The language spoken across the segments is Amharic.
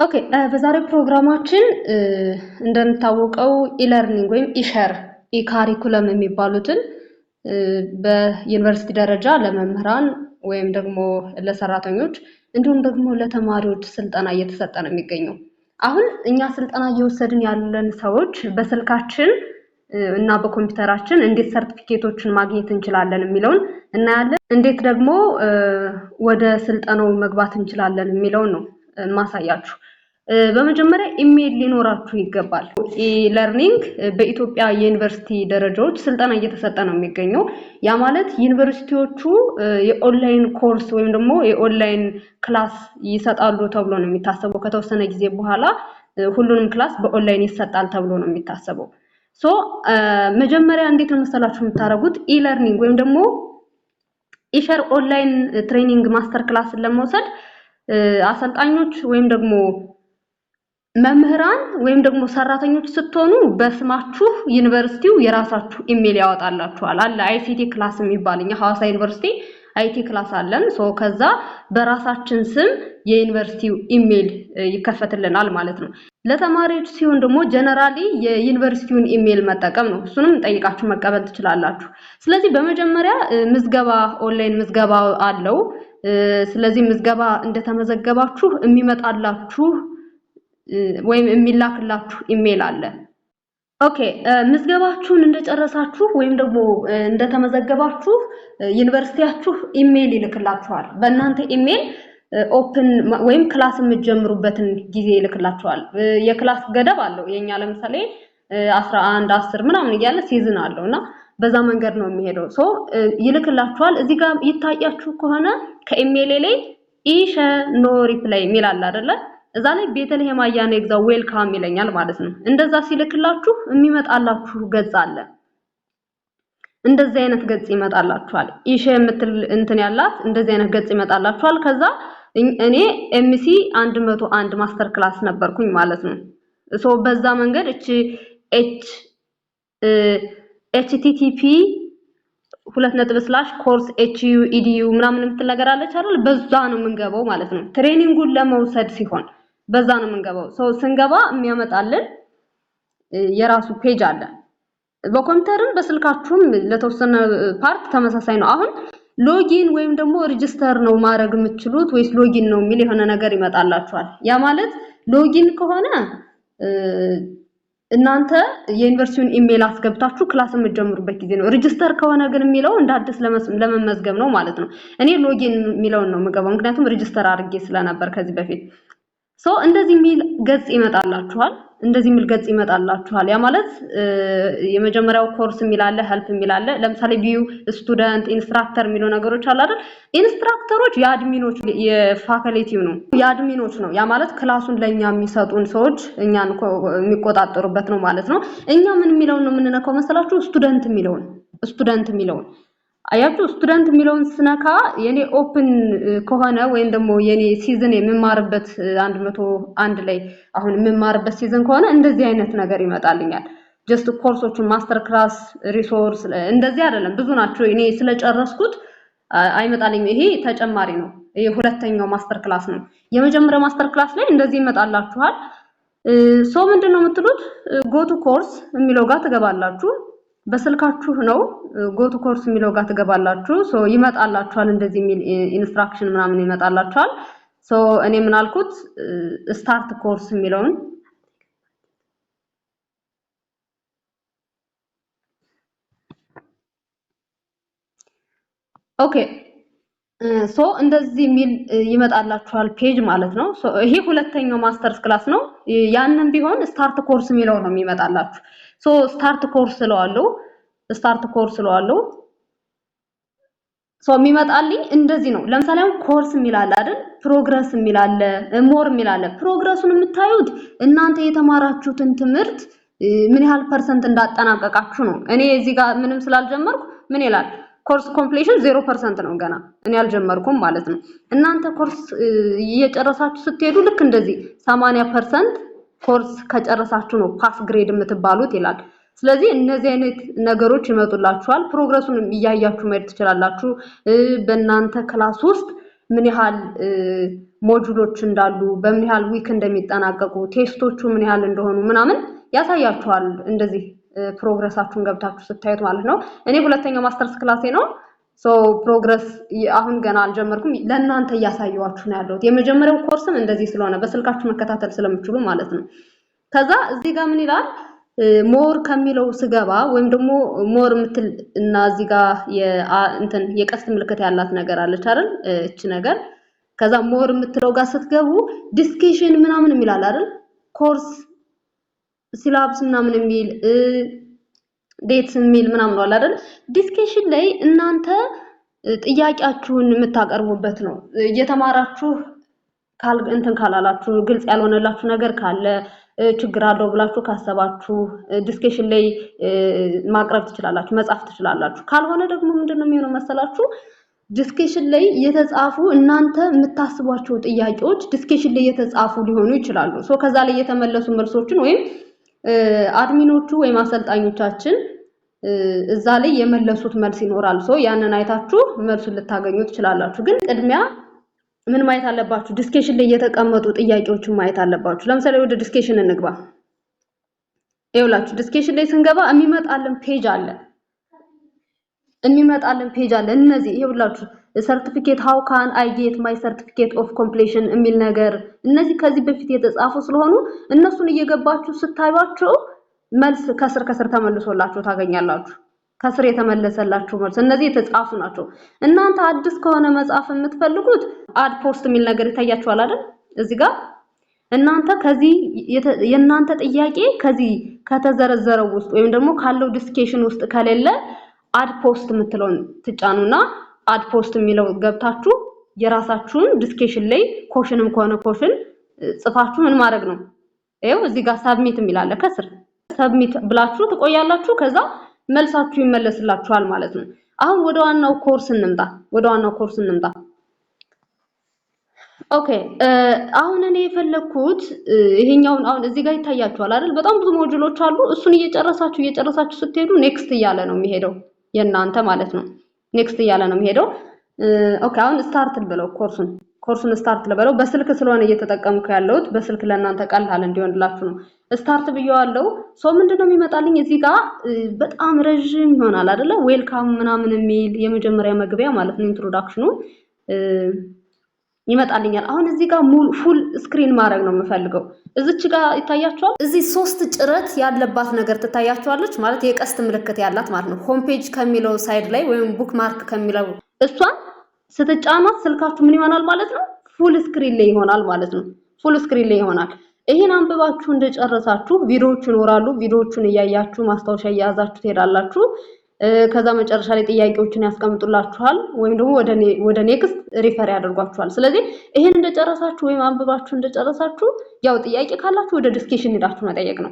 ኦኬ በዛሬው ፕሮግራማችን እንደምታወቀው ኢለርኒንግ ወይም ኢሸር ኢካሪኩለም የሚባሉትን በዩኒቨርሲቲ ደረጃ ለመምህራን ወይም ደግሞ ለሰራተኞች እንዲሁም ደግሞ ለተማሪዎች ስልጠና እየተሰጠ ነው የሚገኘው። አሁን እኛ ስልጠና እየወሰድን ያለን ሰዎች በስልካችን እና በኮምፒውተራችን እንዴት ሰርቲፊኬቶችን ማግኘት እንችላለን የሚለውን እናያለን። እንዴት ደግሞ ወደ ስልጠናው መግባት እንችላለን የሚለውን ነው ማሳያችሁ። በመጀመሪያ ኢሜል ሊኖራችሁ ይገባል። ኢለርኒንግ በኢትዮጵያ የዩኒቨርሲቲ ደረጃዎች ስልጠና እየተሰጠ ነው የሚገኘው። ያ ማለት ዩኒቨርሲቲዎቹ የኦንላይን ኮርስ ወይም ደግሞ የኦንላይን ክላስ ይሰጣሉ ተብሎ ነው የሚታሰበው። ከተወሰነ ጊዜ በኋላ ሁሉንም ክላስ በኦንላይን ይሰጣል ተብሎ ነው የሚታሰበው። መጀመሪያ እንዴት ነው መሰላችሁ የምታደርጉት? ኢለርኒንግ ወይም ደግሞ ኢሸር ኦንላይን ትሬኒንግ ማስተር ክላስን ለመውሰድ አሰልጣኞች ወይም ደግሞ መምህራን ወይም ደግሞ ሰራተኞች ስትሆኑ በስማችሁ ዩኒቨርሲቲው የራሳችሁ ኢሜል ያወጣላችኋል። አለ አይሲቲ ክላስ የሚባልኛ ሐዋሳ ዩኒቨርሲቲ አይቲ ክላስ አለን። ከዛ በራሳችን ስም የዩኒቨርሲቲው ኢሜል ይከፈትልናል ማለት ነው። ለተማሪዎች ሲሆን ደግሞ ጀነራሊ የዩኒቨርሲቲውን ኢሜል መጠቀም ነው። እሱንም ጠይቃችሁ መቀበል ትችላላችሁ። ስለዚህ በመጀመሪያ ምዝገባ ኦንላይን ምዝገባ አለው። ስለዚህ ምዝገባ እንደተመዘገባችሁ የሚመጣላችሁ ወይም የሚላክላችሁ ኢሜል አለ። ኦኬ ምዝገባችሁን እንደጨረሳችሁ ወይም ደግሞ እንደተመዘገባችሁ ዩኒቨርሲቲያችሁ ኢሜል ይልክላችኋል። በእናንተ ኢሜል ኦፕን ወይም ክላስ የምትጀምሩበትን ጊዜ ይልክላችኋል። የክላስ ገደብ አለው። የኛ ለምሳሌ 11 10 ምናምን እያለ ሲዝን አለውና በዛ መንገድ ነው የሚሄደው። ይልክላችኋል። እዚህ ጋር ይታያችሁ ከሆነ ከኢሜል ላይ ኢሸ ኖ ሪፕላይ የሚል አለ አይደለ? እዛ ላይ ቤተልሔም አያኔ ኤግዛው ዌልካም ይለኛል ማለት ነው። እንደዛ ሲልክላችሁ የሚመጣላችሁ ገጽ አለ። እንደዚህ አይነት ገጽ ይመጣላችኋል። ኢሸ የምትል እንትን ያላት እንደዚህ አይነት ገጽ ይመጣላችኋል። ከዛ እኔ ኤምሲ 101 ማስተር ክላስ ነበርኩኝ ማለት ነው። በዛ መንገድ http course edu ምናምን የምትል አለች አይደል? በዛ ነው የምንገባው ማለት ነው። ትሬኒንጉን ለመውሰድ ሲሆን በዛ ነው የምንገባው። ስንገባ የሚያመጣልን የራሱ ፔጅ አለ። በኮምፒውተርም በስልካችሁም ለተወሰነ ፓርት ተመሳሳይ ነው። አሁን ሎጊን ወይም ደግሞ ሬጂስተር ነው ማድረግ የምትችሉት ወይስ ሎጊን ነው የሚል የሆነ ነገር ይመጣላችኋል። ያ ማለት ሎጊን ከሆነ እናንተ የዩኒቨርሲቲውን ኢሜል አስገብታችሁ ክላስ የምትጀምሩበት ጊዜ ነው። ሬጂስተር ከሆነ ግን የሚለው እንደ አዲስ ለመመዝገብ ነው ማለት ነው። እኔ ሎጊን የሚለውን ነው የምገባው ምክንያቱም ሬጂስተር አድርጌ ስለነበር ከዚህ በፊት። እንደዚህ የሚል ገጽ ይመጣላችኋል። ያ ማለት የመጀመሪያው ኮርስ የሚል አለ፣ ሄልፕ የሚል አለ። ለምሳሌ ቪው ስቱደንት ኢንስትራክተር የሚሉ ነገሮች አሉ አይደል? ኢንስትራክተሮች የአድሚኖች የፋካልቲው ነው፣ የአድሚኖች ነው። ያ ማለት ክላሱን ለኛ የሚሰጡን ሰዎች እኛን የሚቆጣጠሩበት ነው ማለት ነው። እኛ ምን የሚለውን ነው የምንነካው መሰላችሁ? ስቱደንት የሚለውን አያችሁ። ስቱደንት የሚለውን ስነካ የኔ ኦፕን ከሆነ ወይም ደግሞ የኔ ሲዝን የምማርበት 101 ላይ አሁን የምማርበት ሲዝን ከሆነ እንደዚህ አይነት ነገር ይመጣልኛል። ጀስት ኮርሶቹን ማስተር ክላስ ሪሶርስ እንደዚህ አይደለም፣ ብዙ ናቸው። እኔ ስለጨረስኩት አይመጣልኝም። ይሄ ተጨማሪ ነው። ይሄ ሁለተኛው ማስተር ክላስ ነው። የመጀመሪያው ማስተር ክላስ ላይ እንደዚህ ይመጣላችኋል። ምንድነው የምትሉት? ጎቱ ኮርስ የሚለው ጋር ትገባላችሁ። በስልካችሁ ነው ጎቱ ኮርስ የሚለው ጋር ትገባላችሁ። ይመጣላችኋል እንደዚህ የሚል ኢንስትራክሽን ምናምን ይመጣላችኋል። እኔ ምን አልኩት? ስታርት ኮርስ የሚለውን ኦኬ እንደዚህ የሚል ይመጣላችኋል ፔጅ ማለት ነው። ይሄ ሁለተኛው ማስተርስ ክላስ ነው። ያንን ቢሆን ስታርት ኮርስ የሚለው ነው የሚመጣላችሁ። ስታርት ኮርስ ስለዋለው የሚመጣልኝ እንደዚህ ነው። ለምሳሌ አሁን ኮርስ የሚል አለ አይደል? ፕሮግረስ የሚል አለ፣ ሞር የሚል አለ። ፕሮግረሱን የምታዩት እናንተ የተማራችሁትን ትምህርት ምን ያህል ፐርሰንት እንዳጠናቀቃችሁ ነው። እኔ እዚህ ጋር ምንም ስላልጀመርኩ ምን ይላል? ኮርስ ኮምፕሊሽን 0% ነው። ገና እኔ አልጀመርኩም ማለት ነው። እናንተ ኮርስ እየጨረሳችሁ ስትሄዱ ልክ እንደዚህ 80% ኮርስ ከጨረሳችሁ ነው ፓስ ግሬድ የምትባሉት ይላል። ስለዚህ እነዚህ አይነት ነገሮች ይመጡላችኋል። ፕሮግረሱን እያያችሁ መሄድ ትችላላችሁ። በእናንተ ክላስ ውስጥ ምን ያህል ሞጁሎች እንዳሉ በምን ያህል ዊክ እንደሚጠናቀቁ ቴስቶቹ ምን ያህል እንደሆኑ ምናምን ያሳያችኋል። እንደዚህ ፕሮግረሳችሁን ገብታችሁ ስታዩት ማለት ነው። እኔ ሁለተኛው ማስተርስ ክላሴ ነው። ፕሮግረስ አሁን ገና አልጀመርኩም። ለእናንተ እያሳየኋችሁ ነው ያለሁት። የመጀመሪያው ኮርስም እንደዚህ ስለሆነ በስልካችሁ መከታተል ስለምትችሉ ማለት ነው። ከዛ እዚህ ጋር ምን ይላል ሞር ከሚለው ስገባ ወይም ደግሞ ሞር ምትል እና እዚህ ጋር የቀስት ምልክት ያላት ነገር አለች አይደል? እቺ ነገር ከዛ ሞር ምትለው ጋር ስትገቡ ዲስከሽን ምናምን የሚላል አይደል? ኮርስ ሲላብስ ምናምን የሚል ዴትስ የሚል ምናምን ነው አይደል? ዲስከሽን ላይ እናንተ ጥያቄያችሁን የምታቀርቡበት ነው። እየተማራችሁ ካላላችሁ ግልጽ ያልሆነላችሁ ነገር ካለ ችግር አለው ብላችሁ ካሰባችሁ ዲስከሽን ላይ ማቅረብ ትችላላችሁ፣ መጻፍ ትችላላችሁ። ካልሆነ ደግሞ ምንድነው የሚሆነው መሰላችሁ? ዲስከሽን ላይ የተጻፉ እናንተ የምታስቧቸው ጥያቄዎች ዲስከሽን ላይ የተጻፉ ሊሆኑ ይችላሉ። ከዛ ላይ የተመለሱ መልሶችን ወይም አድሚኖቹ ወይም አሰልጣኞቻችን እዛ ላይ የመለሱት መልስ ይኖራል። ያንን አይታችሁ መልሱን ልታገኙ ትችላላችሁ። ግን ቅድሚያ ምን ማየት አለባችሁ? ዲስከሽን ላይ የተቀመጡ ጥያቄዎችን ማየት አለባችሁ። ለምሳሌ ወደ ዲስከሽን እንግባ። ይኸውላችሁ ዲስከሽን ላይ ስንገባ የሚመጣልን ፔጅ አለ። እነዚህ ይኸውላችሁ ሰርቲፊኬት ሃው ካን አይ ጌት ማይ ሰርቲፊኬት ኦፍ ኮምፕሊሽን የሚል ነገር እነዚህ ከዚህ በፊት የተጻፉ ስለሆኑ እነሱን እየገባችሁ ስታዩቸው መልስ ከስር ተመልሶላችሁ ታገኛላችሁ። ከስር የተመለሰላችሁ መልስ እነዚህ የተጻፉ ናቸው። እናንተ አዲስ ከሆነ መጻፍ የምትፈልጉት አድ ፖስት የሚል ነገር ይታያችኋል አይደል? እዚህ ጋር እናንተ ከዚህ የእናንተ ጥያቄ ከዚህ ከተዘረዘረው ውስጥ ወይም ደግሞ ካለው ዲስከሽን ውስጥ ከሌለ አድ ፖስት የምትለውን ትጫኑና አድ ፖስት የሚለው ገብታችሁ የራሳችሁን ዲስከሽን ላይ ኮሽንም ከሆነ ኮሽን ጽፋችሁ ምን ማድረግ ነው? ይኸው እዚህ ጋር ሳብሚት የሚላለ ከስር ሳብሚት ብላችሁ ትቆያላችሁ። ከዛ መልሳችሁ ይመለስላችኋል ማለት ነው። አሁን ወደ ዋናው ኮርስ እንምጣ። ኦኬ አሁን እኔ የፈለኩት ይሄኛውን አሁን እዚህ ጋር ይታያችኋል አይደል? በጣም ብዙ ሞጁሎች አሉ። እሱን እየጨረሳችሁ ስትሄዱ ኔክስት እያለ ነው የሚሄደው የናንተ ማለት ነው። ኔክስት እያለ ነው የሚሄደው። ኦኬ አሁን ስታርት ልበለው ኮርሱን ስታርት ልበለው። በስልክ ስለሆነ እየተጠቀምኩ ያለሁት በስልክ ለእናንተ ቀላል እንዲሆንላችሁ ነው። ስታርት ብየዋለሁ። ምንድነው የሚመጣልኝ እዚህ ጋር በጣም ረጅም ይሆናል አይደለ? ዌልካም ምናምን የሚል የመጀመሪያ መግቢያ ማለት ነው ኢንትሮዳክሽኑ ይመጣልኛል። አሁን እዚህ ጋር ፉል ስክሪን ማድረግ ነው የምፈልገው። እዚች ጋር ይታያችኋል። እዚህ 3 ጭረት ያለባት ነገር ትታያችኋለች ማለት የቀስት ምልክት ያላት ማለት ነው። ሆም ፔጅ ከሚለው ሳይድ ላይ ወይም ቡክ ማርክ ከሚለው እሷን ስትጫኗት ስልካችሁ ምን ይሆናል ማለት ነው? ፉል ስክሪን ላይ ይሆናል ማለት ነው። ፉል ስክሪን ላይ ይሆናል። ይሄን አንብባችሁ እንደጨረሳችሁ ቪዲዮዎች ይኖራሉ። ቪዲዮዎቹን እያያችሁ ማስታወሻ እያያዛችሁ ትሄዳላችሁ። ከዛ መጨረሻ ላይ ጥያቄዎችን ያስቀምጡላችኋል ወይም ደግሞ ወደ ኔክስት ሪፈር ያደርጓችኋል። ስለዚህ ይሄን እንደጨረሳችሁ ወይም አንብባችሁ እንደጨረሳችሁ ያው ጥያቄ ካላችሁ ወደ ዲስከሽን ሄዳችሁ መጠየቅ ነው።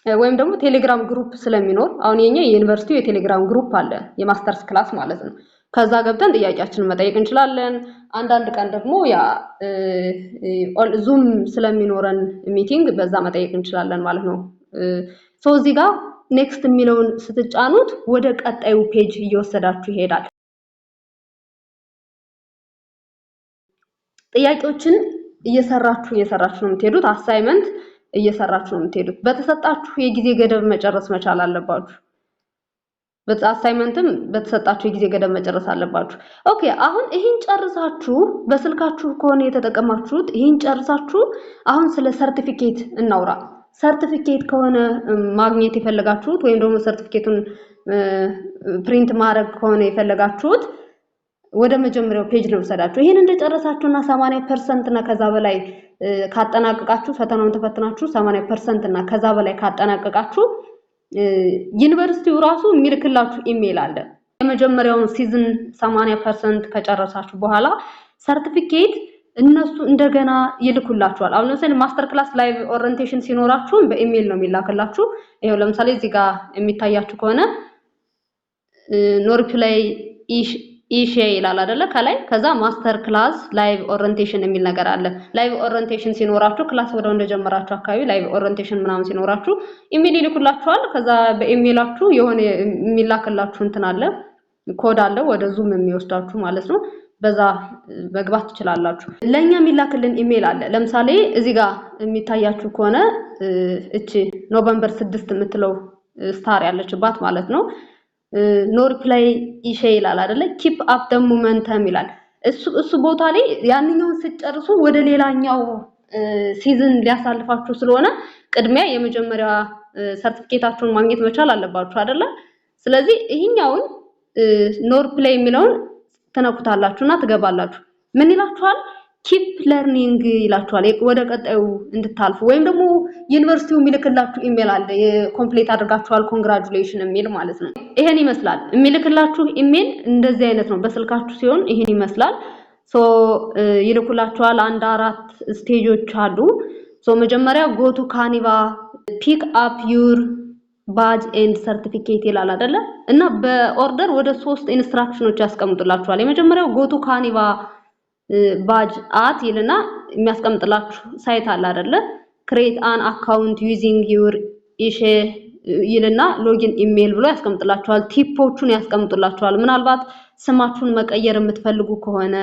ወይም ደግሞ ቴሌግራም ግሩፕ ስለሚኖር አሁን የኛ የዩኒቨርሲቲው የቴሌግራም ግሩፕ አለ የማስተርስ ክላስ ማለት ነው። ከዛ ገብተን ጥያቄያችንን መጠየቅ እንችላለን። አንዳንድ ቀን ደግሞ ያ ዙም ስለሚኖረን ሚቲንግ በዛ መጠየቅ እንችላለን ማለት ነው። እዚህ ጋር ኔክስት የሚለውን ስትጫኑት ወደ ቀጣዩ ፔጅ እየወሰዳችሁ ይሄዳል። ጥያቄዎችን እየሰራችሁ ነው የምትሄዱት። አሳይመንት እየሰራችሁ ነው የምትሄዱት። በተሰጣችሁ የጊዜ ገደብ መጨረስ መቻል አለባችሁ። አሳይመንትም በተሰጣችሁ የጊዜ ገደብ መጨረስ አለባችሁ። ኦኬ አሁን ይሄን ጨርሳችሁ በስልካችሁ ከሆነ የተጠቀማችሁት ይሄን ጨርሳችሁ አሁን ስለ ሰርቲፊኬት እናውራ። ሰርቲፊኬት ከሆነ ማግኘት የፈለጋችሁት ወይም ደግሞ ሰርቲፊኬቱን ፕሪንት ማድረግ ከሆነ የፈለጋችሁት ወደ መጀመሪያው ፔጅ ነው ወሰዳችሁ። ይሄን እንደጨረሳችሁና 80% እና ከዛ በላይ ካጠናቀቃችሁ ፈተናውን ተፈትናችሁ 80% እና ከዛ በላይ ካጠናቀቃችሁ ዩኒቨርሲቲው ራሱ የሚልክላችሁ ኢሜል አለ። የመጀመሪያውን ሲዝን 80% ከጨረሳችሁ በኋላ ሰርቲፊኬት እነሱ እንደገና ይልኩላችኋል። አሁን ለምሳሌ ማስተር ክላስ ላይቭ ኦሪየንቴሽን ሲኖራችሁ በኢሜል ነው የሚላክላችሁ። ይሄው ለምሳሌ እዚህ ጋር የሚታያችሁ ከሆነ ኖርፕ ላይ ኢሼ ይላል አይደለ? ከላይ ከዛ ማስተር ክላስ ላይቭ ኦሪየንቴሽን የሚል ነገር አለ። ላይቭ ኦሪየንቴሽን ሲኖራችሁ ክላስ ወደው እንደጀመራችሁ አካባቢ ላይቭ ኦሪየንቴሽን ምናምን ሲኖራችሁ ኢሜል ይልኩላችኋል። ከዛ በኢሜላችሁ የሆነ የሚላክላችሁ እንትን አለ፣ ኮድ አለ ወደ ዙም የሚወስዳችሁ ማለት ነው። በዛ መግባት ትችላላችሁ። ለኛ የሚላክልን ኢሜል አለ። ለምሳሌ እዚህ ጋር የሚታያችሁ ከሆነ እቺ ኖቬምበር 6 የምትለው ስታር ያለችባት ማለት ነው። ኖ ሪፕላይ ኢሼ ይላል አይደለ? ኪፕ አፕ ደ ሞመንተም ይላል። እሱ ቦታ ላይ ያንኛውን ስትጨርሱ ወደ ሌላኛው ሲዝን ሊያሳልፋችሁ ስለሆነ ቅድሚያ የመጀመሪያ ሰርቲፊኬታችሁን ማግኘት መቻል አለባችሁ አይደለ? ስለዚህ ይሄኛውን ኖ ሪፕላይ የሚለውን ተነኩታላችሁና ትገባላችሁ። ምን ይላችኋል? ኪፕ ለርኒንግ ይላችኋል። ወደ ቀጣዩ እንድታልፉ ወይም ደግሞ ዩኒቨርሲቲው የሚልክላችሁ ኢሜል አለ የኮምፕሊት አድርጋችኋል ኮንግራቹሌሽን የሚል ማለት ነው። ይሄን ይመስላል የሚልክላችሁ ኢሜል እንደዚህ አይነት ነው። በስልካችሁ ሲሆን ይሄን ይመስላል። ሶ ይልኩላችኋል። 4 ስቴጆች አሉ። ሶ መጀመሪያ ጎቱ ካኒቫ ፒክ አፕ ዩር ባጅ ኤንድ ሰርቲፊኬት ይላል አይደለ? እና በኦርደር ወደ 3 ኢንስትራክሽኖች ያስቀምጡላችኋል። የመጀመሪያው ጎቱ ካኒቫ ባጅ አት ይልና የሚያስቀምጥላችሁ ሳይት አለ አይደለ? ክሬት አን አካውንት ዩዚንግ ዩር ኢሼ ይልና ሎጊን ኢሜል ብሎ ያስቀምጥላችኋል። ቲፖቹን ያስቀምጡላችኋል። ምናልባት ስማችሁን መቀየር የምትፈልጉ ከሆነ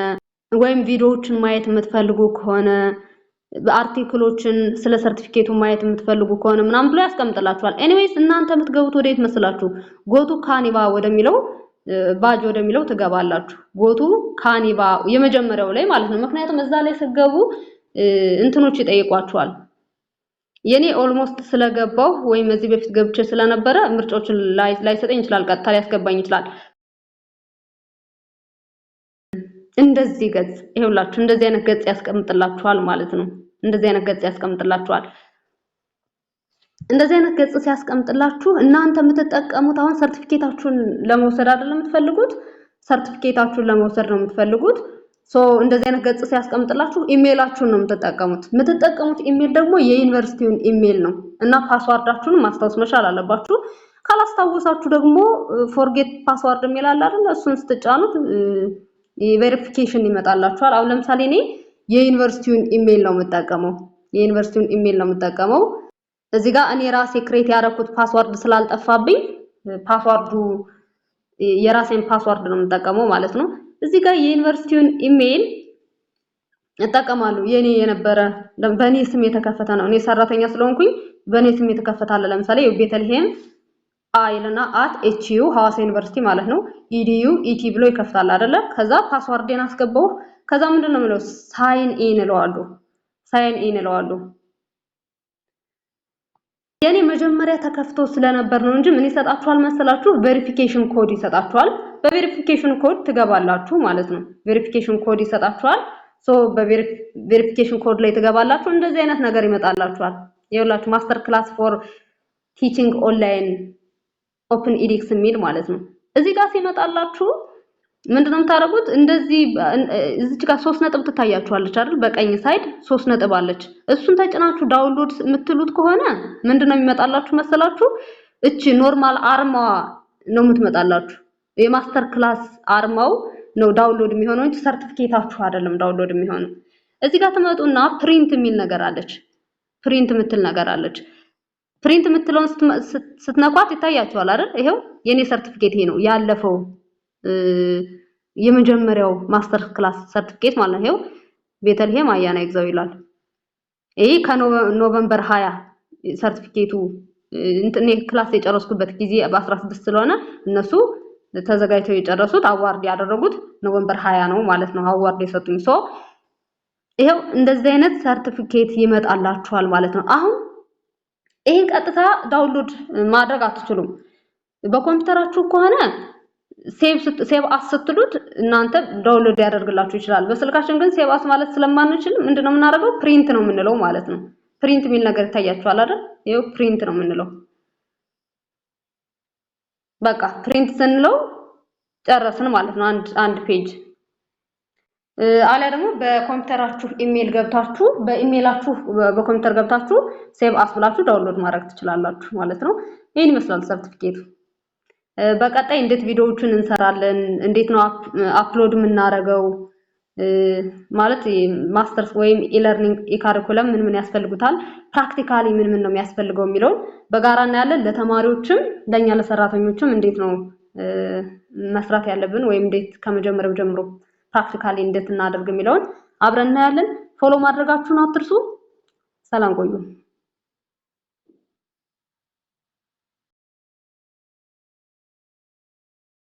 ወይም ቪዲዮዎችን ማየት የምትፈልጉ ከሆነ በአርቲክሎችን ስለ ሰርቲፊኬቱ ማየት የምትፈልጉ ከሆነ ምናምን ብሎ ያስቀምጥላችኋል። ኤኒዌይስ እናንተ የምትገቡት ወዴት መስላችሁ? ጎቱ ካኒቫ ወደሚለው ባጅ ወደሚለው ትገባላችሁ። ጎቱ ካኒቫ የመጀመሪያው ላይ ማለት ነው። ምክንያቱም እዛ ላይ ስትገቡ እንትኖች ይጠይቋችኋል። የኔ ኦልሞስት ስለገባው ወይም እዚህ በፊት ገብቼ ስለነበረ ምርጫዎችን ላይሰጠኝ ይችላል፣ ቀጥታ ሊያስገባኝ ይችላል። እንደዚህ ገጽ ይሄውላችሁ እንደዚህ አይነት ገጽ ያስቀምጥላችኋል ማለት ነው። እንደዚህ አይነት ገጽ ያስቀምጥላችኋል። እንደዚህ አይነት ገጽ ሲያስቀምጥላችሁ እናንተ የምትጠቀሙት አሁን ሰርቲፊኬታችሁን ለመውሰድ አይደለም የምትፈልጉት፣ ሰርቲፊኬታችሁን ለመውሰድ ነው የምትፈልጉት። ሶ እንደዚህ አይነት ገጽ ሲያስቀምጥላችሁ ኢሜይላችሁን ነው የምትጠቀሙት ኢሜይል ደግሞ የዩኒቨርሲቲውን ኢሜይል ነው እና ፓስዋርዳችሁን ማስታወስ መቻል አለባችሁ። ካላስታወሳችሁ ደግሞ ፎርጌት ፓስዋርድ የሚል አለ አይደል? እሱን ስትጫኑት ቬሪፊኬሽን ይመጣላችኋል። አሁን ለምሳሌ እኔ የዩኒቨርሲቲውን ኢሜይል ነው የምጠቀመው። እዚህ ጋር እኔ ራሴ ክሬት ያደረኩት ፓስዋርድ ስላልጠፋብኝ ፓስዋርዱ የራሴን ፓስዋርድ ነው የምጠቀመው ማለት ነው። እዚህ ጋር የዩኒቨርሲቲውን ኢሜይል እጠቀማለሁ። የኔ የነበረ በኔ ስም የተከፈተ ነው። እኔ ሰራተኛ ስለሆንኩኝ በኔ ስም የተከፈተ አለ። ለምሳሌ ቤተልሔም አይልና @hu ሐዋሳ ዩኒቨርሲቲ ማለት ነው ኢዲዩ ኢቲ ብሎ ይከፍታል አይደለ? ከዛ ፓስዋርዴን አስገባው። ከዛ ምንድነው የምለው ሳይን ኢን እለዋለሁ። የኔ መጀመሪያ ተከፍቶ ስለነበር ነው እንጂ ምን ይሰጣችኋል መሰላችሁ? ቬሪፊኬሽን ኮድ ይሰጣችኋል። በቬሪፊኬሽን ኮድ ትገባላችሁ ማለት ነው። ቬሪፊኬሽን ኮድ ይሰጣችኋል። ሶ በቬሪፊኬሽን ኮድ ላይ ትገባላችሁ። እንደዚህ አይነት ነገር ይመጣላችኋል። ይኸውላችሁ ማስተር ክላስ ፎር ቲቺንግ ኦንላይን ኦፕን ኢዲክስ የሚል ማለት ነው። እዚህ ጋር ሲመጣላችሁ ምንድነው የምታደርጉት? እንደዚህ እዚህ ጋር 3 ነጥብ ትታያችኋለች አይደል? በቀኝ ሳይድ 3 ነጥብ አለች። እሱን ተጭናችሁ ዳውንሎድ የምትሉት ከሆነ ምንድነው የሚመጣላችሁ መሰላችሁ? እቺ ኖርማል አርማዋ ነው የምትመጣላችሁ። የማስተር ክላስ አርማው ነው ዳውንሎድ የሚሆነው እንጂ ሰርቲፊኬታችሁ አይደለም ዳውንሎድ የሚሆነው። እዚህ ጋር ትመጡና ፕሪንት የሚል ነገር አለች። ፕሪንት የምትል ነገር አለች። ፕሪንት የምትለውን ስትነኳት ይታያችኋል አይደል? ይሄው የኔ ሰርቲፊኬት ይሄ ነው ያለፈው የመጀመሪያው ማስተር ክላስ ሰርቲፊኬት ማለት ነው። ይሄው ቤተልሔም አያና ይግዛው ይላል። ይሄ ከኖቨምበር 20 ሰርቲፊኬቱ እኔ ክላስ የጨረስኩበት ጊዜ በ16 ስለሆነ እነሱ ተዘጋጅተው የጨረሱት አዋርድ ያደረጉት ኖቨምበር 20 ነው ማለት ነው። አዋርድ የሰጡኝ ሶ ይሄው እንደዚህ አይነት ሰርቲፊኬት ይመጣላችኋል ማለት ነው። አሁን ይሄን ቀጥታ ዳውንሎድ ማድረግ አትችሉም። በኮምፒውተራችሁ ከሆነ ሴቭ አስ ስትሉት እናንተ ዳውንሎድ ያደርግላችሁ ይችላል። በስልካችን ግን ሴቭ አስ ማለት ስለማንችል ምንድነው የምናደርገው? ፕሪንት ነው የምንለው ማለት ነው። ፕሪንት የሚል ነገር ይታያችኋል አይደል? ይሄው ፕሪንት ነው የምንለው። በቃ ፕሪንት ስንለው ጨረስን ማለት ነው። አንድ ፔጅ አለ። ደግሞ በኮምፒውተራችሁ ኢሜል ገብታችሁ በኢሜላችሁ በኮምፒውተር ገብታችሁ ሴቭ አስ ብላችሁ ዳውንሎድ ማድረግ ትችላላችሁ ማለት ነው። ይሄን ይመስላል ሰርቲፊኬቱ። በቀጣይ እንዴት ቪዲዮዎችን እንሰራለን፣ እንዴት ነው አፕሎድ የምናደርገው ማለት ማስተርስ ወይም ኢለርኒንግ ኢካሪኩለም ምን ያስፈልጉታል፣ ፕራክቲካሊ ምን ነው የሚያስፈልገው የሚለው በጋራ እናያለን። ለተማሪዎችም ለኛ ለሰራተኞችም እንዴት ነው መስራት ያለብን ወይም እንዴት ከመጀመሪያው ጀምሮ ፕራክቲካሊ እንዴት እናደርግ የሚለውን አብረን እናያለን። ፎሎ ማድረጋችሁን አትርሱ። ሰላም ቆዩ።